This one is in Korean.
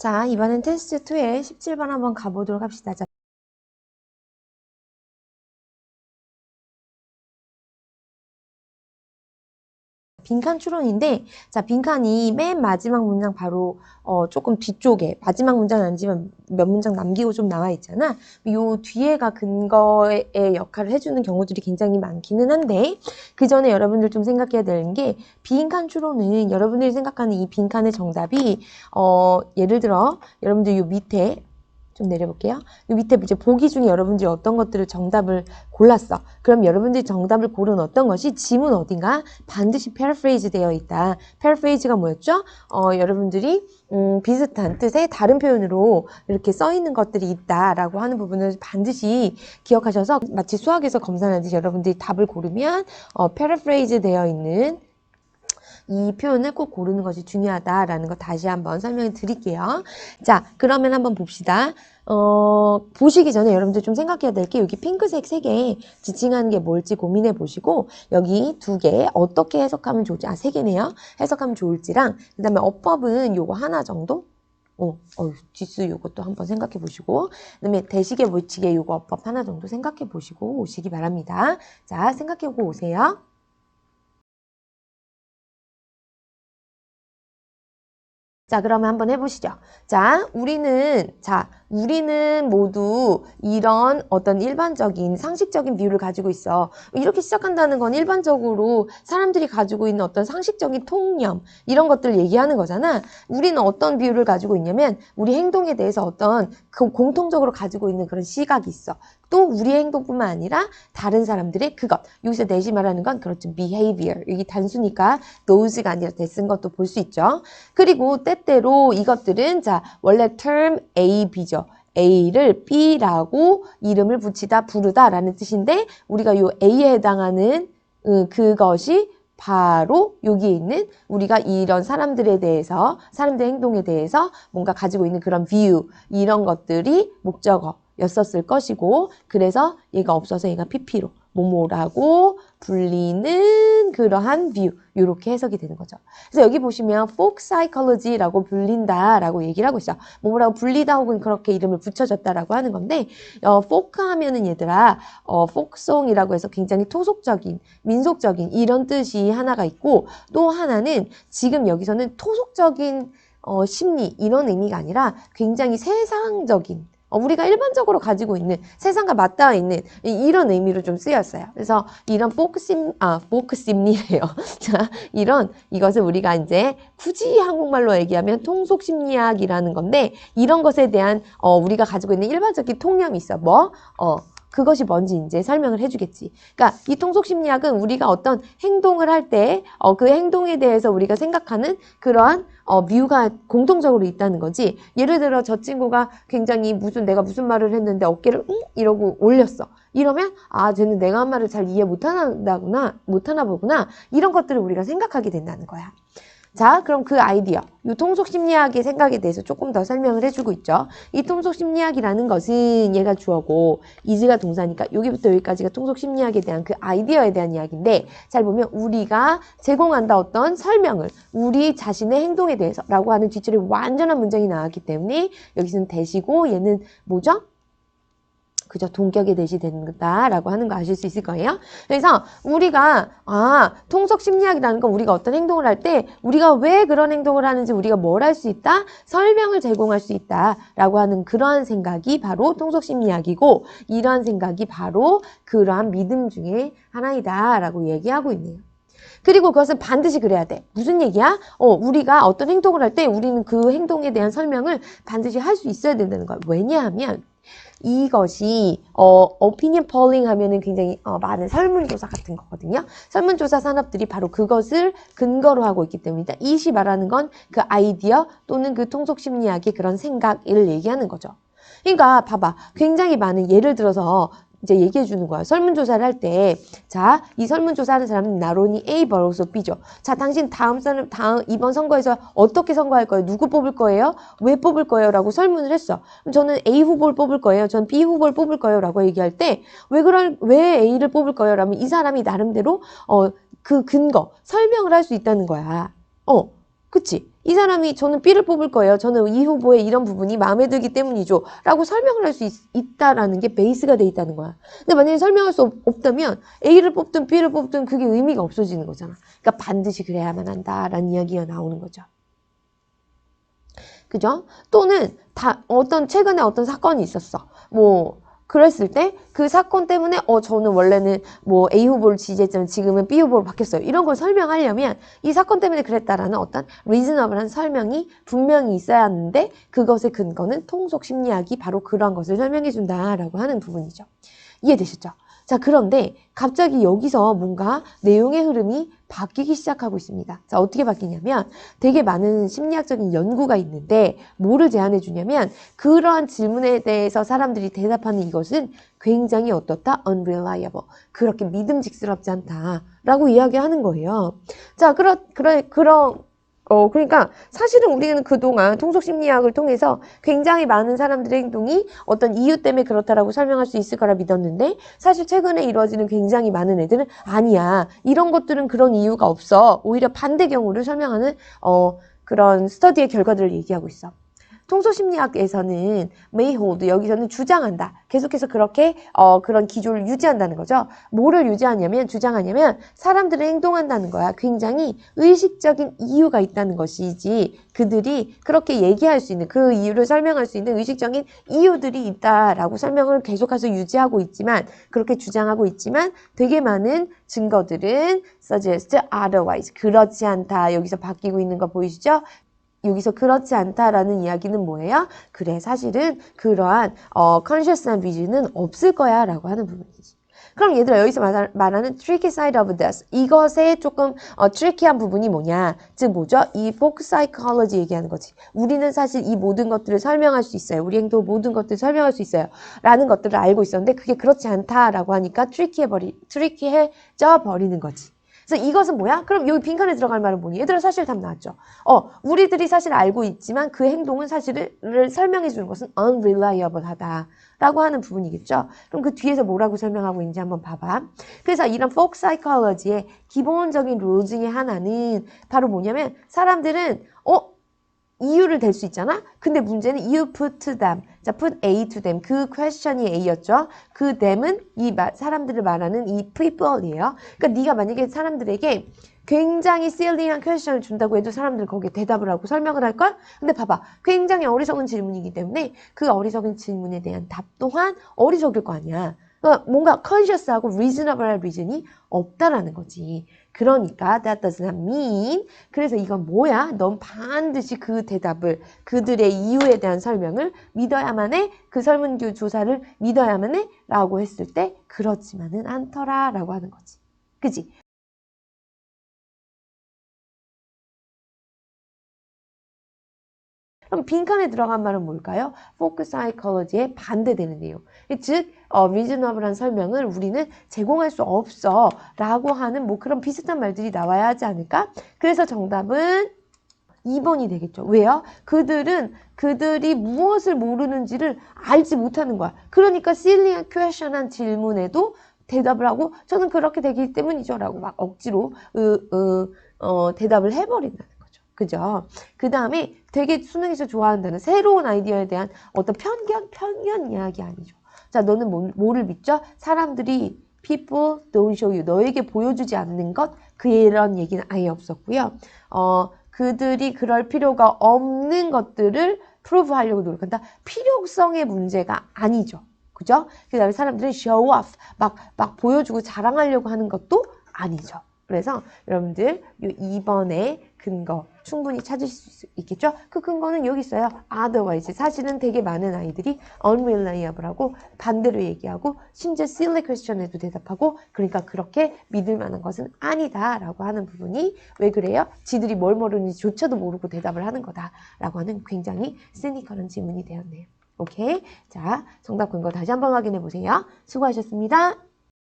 자, 이번엔 테스트 2의 17번 한번 가보도록 합시다. 자, 빈칸 추론인데, 자, 빈칸이 맨 마지막 문장 바로 조금 뒤쪽에, 마지막 문장은 아니지만 몇 문장 남기고 좀 나와 있잖아. 요 뒤에가 근거의 역할을 해주는 경우들이 굉장히 많기는 한데, 그 전에 여러분들 좀 생각해야 되는 게, 빈칸 추론은 여러분들이 생각하는 이 빈칸의 정답이, 예를 들어, 여러분들 요 밑에, 좀 내려볼게요. 이 밑에 이제 보기 중에 여러분들이 어떤 것들을 정답을 골랐어. 그럼 여러분들이 정답을 고른 어떤 것이 지문 어딘가 반드시 paraphrase 되어 있다. paraphrase가 뭐였죠? 여러분들이 비슷한 뜻의 다른 표현으로 이렇게 써 있는 것들이 있다라고 하는 부분을 반드시 기억하셔서 마치 수학에서 검사하듯이 여러분들이 답을 고르면 paraphrase 되어 있는 이 표현을 꼭 고르는 것이 중요하다라는 거 다시 한번 설명해 드릴게요. 자, 그러면 한번 봅시다. 보시기 전에 여러분들 좀 생각해야 될 게 여기 핑크색 3개 지칭하는 게 뭘지 고민해 보시고 여기 2개 어떻게 해석하면 좋을지, 3개네요. 해석하면 좋을지랑 그 다음에 어법은 요거 하나 정도? 지수 요것도 한번 생각해 보시고 그 다음에 대시계 물치계 요거 어법 하나 정도 생각해 보시고 오시기 바랍니다. 자, 생각해 보고 오세요. 자, 그러면 한번 해보시죠. 자, 우리는 모두 이런 어떤 일반적인 상식적인 비유를 가지고 있어. 이렇게 시작한다는 건 일반적으로 사람들이 가지고 있는 어떤 상식적인 통념, 이런 것들을 얘기하는 거잖아. 우리는 어떤 비유를 가지고 있냐면, 우리 행동에 대해서 어떤 공통적으로 가지고 있는 그런 시각이 있어. 또 우리의 행동뿐만 아니라 다른 사람들의 그것. 여기서 내시 말하는 건 그렇죠. behavior. 이게 단수니까 those가 아니라 that인 것도 볼 수 있죠. 그리고 때때로 이것들은 자, 원래 term A, B죠. A를 B라고 이름을 붙이다, 부르다라는 뜻인데 우리가 요 A에 해당하는 그것이 바로 여기에 있는 우리가 이런 사람들에 대해서, 사람들의 행동에 대해서 뭔가 가지고 있는 그런 view, 이런 것들이 목적어였었을 것이고, 그래서 얘가 없어서 얘가 PP로 뭐뭐라고 불리는 그러한 view, 이렇게 해석이 되는 거죠. 그래서 여기 보시면 folk psychology라고 불린다라고 얘기를 하고 있어요. 뭐라고 불리다 혹은 그렇게 이름을 붙여졌다라고 하는 건데, folk 하면은 얘들아, folksong이라고 해서 굉장히 토속적인, 민속적인 이런 뜻이 하나가 있고, 또 하나는 지금 여기서는 토속적인 심리 이런 의미가 아니라 굉장히 세상적인, 우리가 일반적으로 가지고 있는 세상과 맞닿아 있는 이런 의미로 좀 쓰였어요. 그래서 이런 포크심리래요. 자, 이것을 우리가 이제 굳이 한국말로 얘기하면 통속심리학이라는 건데, 이런 것에 대한 우리가 가지고 있는 일반적인 통념이 있어. 그것이 뭔지 이제 설명을 해주겠지. 그러니까 이 통속심리학은 우리가 어떤 행동을 할 때 그 행동에 대해서 우리가 생각하는 그러한 뮤가 공통적으로 있다는 거지. 예를 들어 저 친구가 굉장히 내가 무슨 말을 했는데 어깨를 이러고 올렸어. 이러면 쟤는 내가 한 말을 잘 이해 못하나 보구나. 이런 것들을 우리가 생각하게 된다는 거야. 자, 그럼 그 아이디어, 이 통속심리학의 생각에 대해서 조금 더 설명을 해주고 있죠. 이 통속심리학이라는 것은 얘가 주어고 is가 동사니까 여기부터 여기까지가 통속심리학에 대한 그 아이디어에 대한 이야기인데, 잘 보면 우리가 제공한다 어떤 설명을 우리 자신의 행동에 대해서 라고 하는 뒷줄에 완전한 문장이 나왔기 때문에 여기서는 대시고 얘는 뭐죠? 그저 동격의 대시 된다라고 하는 거 아실 수 있을 거예요. 그래서 우리가 통속심리학이라는 건 우리가 어떤 행동을 할 때 우리가 왜 그런 행동을 하는지, 우리가 뭘 할 수 있다? 설명을 제공할 수 있다라고 하는 그러한 생각이 바로 통속심리학이고, 이러한 생각이 바로 그러한 믿음 중에 하나이다라고 얘기하고 있네요. 그리고 그것은 반드시 그래야 돼. 무슨 얘기야? 우리가 어떤 행동을 할 때 우리는 그 행동에 대한 설명을 반드시 할 수 있어야 된다는 거야. 왜냐하면 이것이 opinion polling 하면은 굉장히 많은 설문조사 같은 거거든요. 설문조사 산업들이 바로 그것을 근거로 하고 있기 때문이다. 이시 말하는 건 그 아이디어 또는 그 통속심리학의 그런 생각을 얘기하는 거죠. 그러니까 봐봐, 굉장히 많은, 예를 들어서 이제 얘기해 주는 거야. 설문조사를 할 때, 자, 이 설문조사하는 사람은 나론이 A 벌어서 B죠. 자, 당신 이번 선거에서 어떻게 선거할 거예요? 누구 뽑을 거예요? 왜 뽑을 거예요? 라고 설문을 했어. 그럼 저는 A 후보를 뽑을 거예요. 전 B 후보를 뽑을 거예요. 라고 얘기할 때, 왜 A를 뽑을 거예요? 라면 이 사람이 나름대로, 그 근거, 설명을 할 수 있다는 거야. 그치? 이 사람이 저는 B를 뽑을 거예요. 저는 이 후보의 이런 부분이 마음에 들기 때문이죠. 라고 설명을 할 수 있다라는 게 베이스가 돼 있다는 거야. 근데 만약에 설명할 수 없다면 A를 뽑든 B를 뽑든 그게 의미가 없어지는 거잖아. 그러니까 반드시 그래야만 한다라는 이야기가 나오는 거죠. 그죠? 또는 최근에 어떤 사건이 있었어. 그랬을 때 그 사건 때문에 저는 원래는 A 후보를 지지했지만 지금은 B 후보로 바뀌었어요. 이런 걸 설명하려면 이 사건 때문에 그랬다라는 어떤 리즈너블한 설명이 분명히 있어야 하는데 그것의 근거는 통속 심리학이 바로 그러한 것을 설명해 준다라고 하는 부분이죠. 이해되셨죠? 자, 그런데 갑자기 여기서 뭔가 내용의 흐름이 바뀌기 시작하고 있습니다. 자, 어떻게 바뀌냐면 되게 많은 심리학적인 연구가 있는데 뭐를 제안해 주냐면 그러한 질문에 대해서 사람들이 대답하는 이것은 굉장히 어떻다? unreliable. 그렇게 믿음직스럽지 않다라고 이야기하는 거예요. 자, 그러니까 사실은 우리는 그동안 통속심리학을 통해서 굉장히 많은 사람들의 행동이 어떤 이유 때문에 그렇다라고 설명할 수 있을 거라 믿었는데 사실 최근에 이루어지는 굉장히 많은 애들은 아니야. 이런 것들은 그런 이유가 없어. 오히려 반대 경우를 설명하는 그런 스터디의 결과들을 얘기하고 있어. 통속심리학에서는 may hold, 여기서는 주장한다. 계속해서 그렇게 그런 기조를 유지한다는 거죠. 뭐를 주장하냐면 사람들은 행동한다는 거야. 굉장히 의식적인 이유가 있다는 것이지 그들이 그렇게 얘기할 수 있는 그 이유를 설명할 수 있는 의식적인 이유들이 있다라고 설명을 계속해서 유지하고 있지만 그렇게 주장하고 있지만 되게 많은 증거들은 suggest otherwise, 그렇지 않다. 여기서 바뀌고 있는 거 보이시죠? 여기서 그렇지 않다라는 이야기는 뭐예요? 그래, 사실은 그러한 conscious한 vision은 없을 거야 라고 하는 부분이지. 그럼 얘들아 여기서 말하는 tricky side of this, 이것의 조금 tricky한 부분이 뭐냐? 즉 뭐죠? 이 folk psychology 얘기하는 거지. 우리는 사실 이 모든 것들을 설명할 수 있어요. 우리 행동 모든 것들을 설명할 수 있어요. 라는 것들을 알고 있었는데 그게 그렇지 않다라고 하니까 트리키해져 버리는 거지. 그래서 이것은 뭐야? 그럼 여기 빈칸에 들어갈 말은 뭐니? 얘들아 사실 답 나왔죠. 우리들이 사실 알고 있지만 그 행동은 사실을 설명해 주는 것은 unreliable 하다라고 하는 부분이겠죠. 그럼 그 뒤에서 뭐라고 설명하고 있는지 한번 봐봐. 그래서 이런 folk psychology의 기본적인 룰 중에 하나는 바로 뭐냐면 사람들은 이유를 댈 수 있잖아? 근데 문제는 you put to them. 자, put A to them. 그 question이 A였죠? 그 them은 사람들을 말하는 이 people이에요. 그러니까 네가 만약에 사람들에게 굉장히 silly한 question을 준다고 해도 사람들은 거기에 대답을 하고 설명을 할걸? 근데 봐봐. 굉장히 어리석은 질문이기 때문에 그 어리석은 질문에 대한 답 또한 어리석을 거 아니야. 그러니까 뭔가 conscious하고 reasonable한 reason이 없다라는 거지. 그러니까 that does not mean, 그래서 이건 뭐야? 넌 반드시 그 대답을, 그들의 이유에 대한 설명을 믿어야만 해? 그 설문조 조사를 믿어야만 해? 라고 했을 때 그렇지만은 않더라 라고 하는 거지. 그치? 그럼 빈칸에 들어간 말은 뭘까요? folk psychology에 반대되는 내용. 즉, reasonable한 설명을 우리는 제공할 수 없어 라고 하는 그런 비슷한 말들이 나와야 하지 않을까? 그래서 정답은 2번이 되겠죠. 왜요? 그들이 무엇을 모르는지를 알지 못하는 거야. 그러니까 silly한 question한 질문에도 대답을 하고 저는 그렇게 되기 때문이죠 라고 막 억지로 대답을 해버린다는 거죠. 그죠? 그 다음에 되게 수능에서 좋아한다는 새로운 아이디어에 대한 어떤 편견 이야기 아니죠. 자, 너는 뭐를 믿죠? 사람들이 people don't show you, 너에게 보여주지 않는 것, 그런 얘기는 아예 없었고요. 그들이 그럴 필요가 없는 것들을 프로브 하려고 노력한다. 필요성의 문제가 아니죠. 그죠? 그 다음에 사람들은 show off, 막 보여주고 자랑하려고 하는 것도 아니죠. 그래서 여러분들 이 2번의 근거 충분히 찾으실 수 있겠죠? 그 근거는 여기 있어요. otherwise. 사실은 되게 많은 아이들이 unreliable하고 반대로 얘기하고 심지어 silly question에도 대답하고 그러니까 그렇게 믿을 만한 것은 아니다 라고 하는 부분이 왜 그래요? 지들이 뭘 모르는지조차도 모르고 대답을 하는 거다 라고 하는 굉장히 시니컬한 질문이 되었네요. 오케이? 자, 정답 근거 다시 한번 확인해 보세요. 수고하셨습니다.